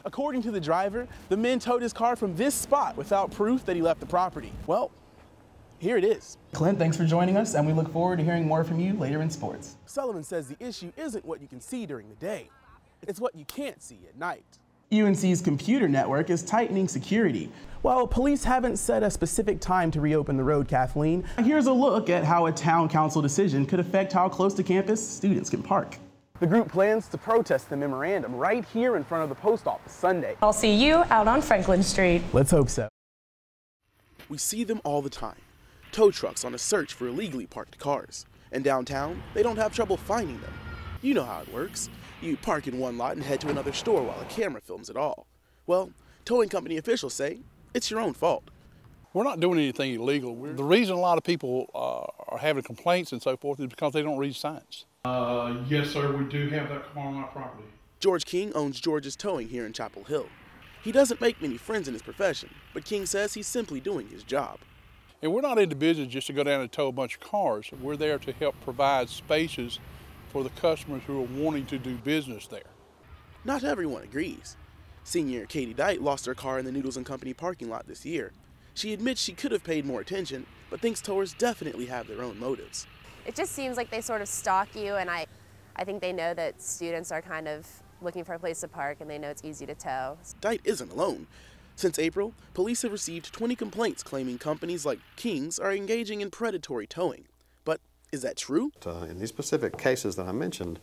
According to the driver, the men towed his car from this spot without proof that he left the property. Well, here it is. Clint, thanks for joining us, and we look forward to hearing more from you later in sports. Sullivan says the issue isn't what you can see during the day, it's what you can't see at night. UNC's computer network is tightening security. While police haven't set a specific time to reopen the road, Kathleen, here's a look at how a town council decision could affect how close to campus students can park. The group plans to protest the memorandum right here in front of the post office Sunday. I'll see you out on Franklin Street. Let's hope so. We see them all the time. Tow trucks on a search for illegally parked cars. And downtown, they don't have trouble finding them. You know how it works. You park in one lot and head to another store while a camera films it all. Well, towing company officials say it's your own fault. We're not doing anything illegal. The reason a lot of people are having complaints and so forth is because they don't read signs. Yes, sir, we do have that car on my property. George King owns George's Towing here in Chapel Hill. He doesn't make many friends in his profession, but King says he's simply doing his job. And we're not into business just to go down and tow a bunch of cars. We're there to help provide spaces for the customers who are wanting to do business there. Not everyone agrees. Senior Katie Dyke lost her car in the Noodles & Company parking lot this year. She admits she could have paid more attention, but thinks towers definitely have their own motives. It just seems like they sort of stalk you, and I think they know that students are kind of looking for a place to park, and they know it's easy to tow. Dyke isn't alone. Since April, police have received 20 complaints claiming companies like King's are engaging in predatory towing. But is that true? In these specific cases that I mentioned,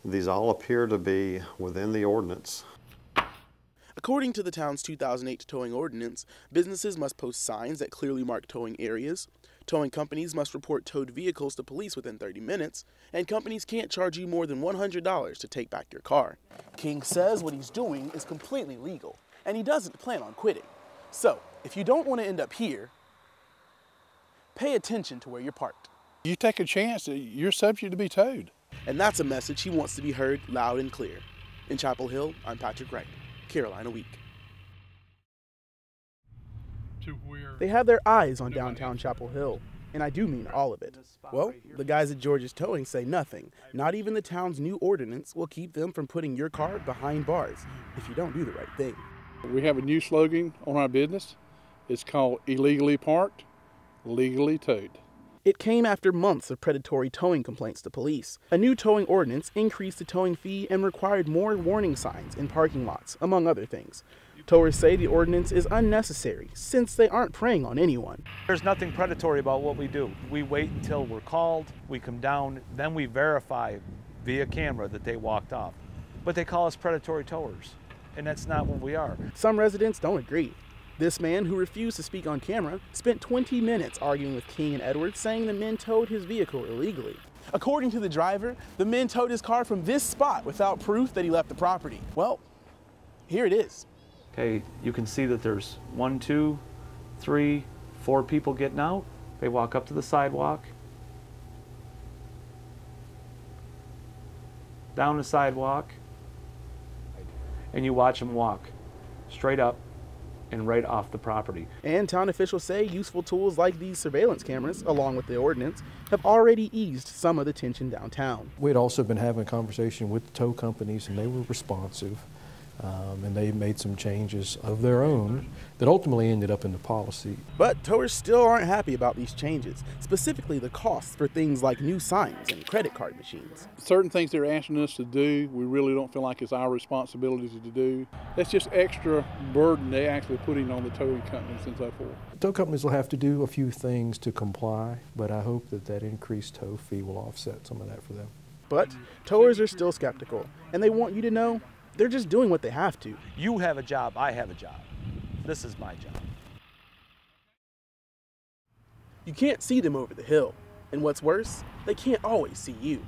these all appear to be within the ordinance. According to the town's 2008 towing ordinance, businesses must post signs that clearly mark towing areas, towing companies must report towed vehicles to police within 30 minutes, and companies can't charge you more than $100 to take back your car. King says what he's doing is completely legal, and he doesn't plan on quitting. So, if you don't want to end up here, pay attention to where you're parked. You take a chance, you're subject to be towed. And that's a message he wants to be heard loud and clear. In Chapel Hill, I'm Patrick Wright, Carolina Week. They have their eyes on downtown Chapel Hill, and I do mean all of it. Well, the guys at George's Towing say nothing. Not even the town's new ordinance will keep them from putting your car behind bars if you don't do the right thing. We have a new slogan on our business. It's called illegally parked, legally towed. It came after months of predatory towing complaints to police. A new towing ordinance increased the towing fee and required more warning signs in parking lots, among other things. Towers say the ordinance is unnecessary since they aren't preying on anyone. There's nothing predatory about what we do. We wait until we're called, we come down, then we verify via camera that they walked off. But they call us predatory towers, and that's not what we are. Some residents don't agree. This man, who refused to speak on camera, spent 20 minutes arguing with King and Edwards, saying the men towed his vehicle illegally. According to the driver, the men towed his car from this spot without proof that he left the property. Well, here it is. Okay, you can see that there's 1, 2, 3, 4 people getting out. They walk up to the sidewalk, down the sidewalk, and you watch them walk straight up and right off the property. And town officials say useful tools like these surveillance cameras, along with the ordinance, have already eased some of the tension downtown. We had also been having a conversation with the tow companies, and they were responsive. And they made some changes of their own that ultimately ended up in the policy. But towers still aren't happy about these changes, specifically the costs for things like new signs and credit card machines. Certain things they're asking us to do, we really don't feel like it's our responsibility to do. That's just extra burden they're actually putting on the towing companies and so forth. Tow companies will have to do a few things to comply, but I hope that that increased tow fee will offset some of that for them. But towers are still skeptical, and they want you to know they're just doing what they have to. You have a job, I have a job. This is my job. You can't see them over the hill. And what's worse, they can't always see you.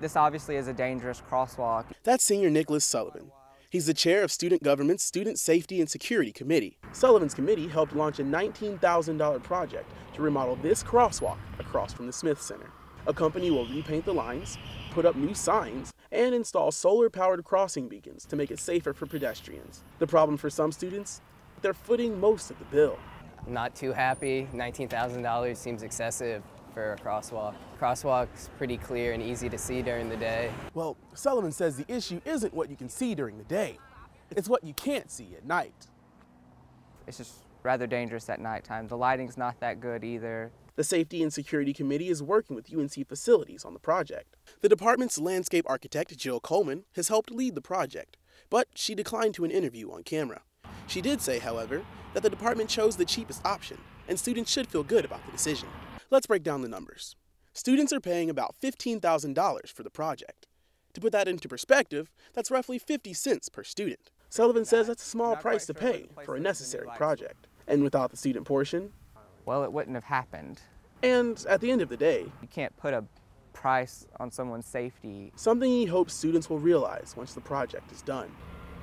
This obviously is a dangerous crosswalk. That's Senior Nicholas Sullivan. He's the chair of Student Government's Student Safety and Security Committee. Sullivan's committee helped launch a $19,000 project to remodel this crosswalk across from the Smith Center. A company will repaint the lines, put up new signs, and install solar-powered crossing beacons to make it safer for pedestrians. The problem for some students, they're footing most of the bill. I'm not too happy. $19,000 seems excessive for a crosswalk. Crosswalk's pretty clear and easy to see during the day. Well, Sullivan says the issue isn't what you can see during the day, It's what you can't see at night. It's just rather dangerous at nighttime. The lighting's not that good either. The Safety and Security Committee is working with UNC facilities on the project. The department's landscape architect, Jill Coleman, has helped lead the project, but she declined to an interview on camera. She did say, however, that the department chose the cheapest option, and students should feel good about the decision. Let's break down the numbers. Students are paying about $15,000 for the project. To put that into perspective, that's roughly 50 cents per student. Sullivan says that's a small price to pay for a necessary project. And without the student portion, well, it wouldn't have happened. And at the end of the day, you can't put a price on someone's safety. Something he hopes students will realize once the project is done.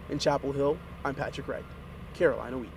In Chapel Hill, I'm Patrick Wright, Carolina Week.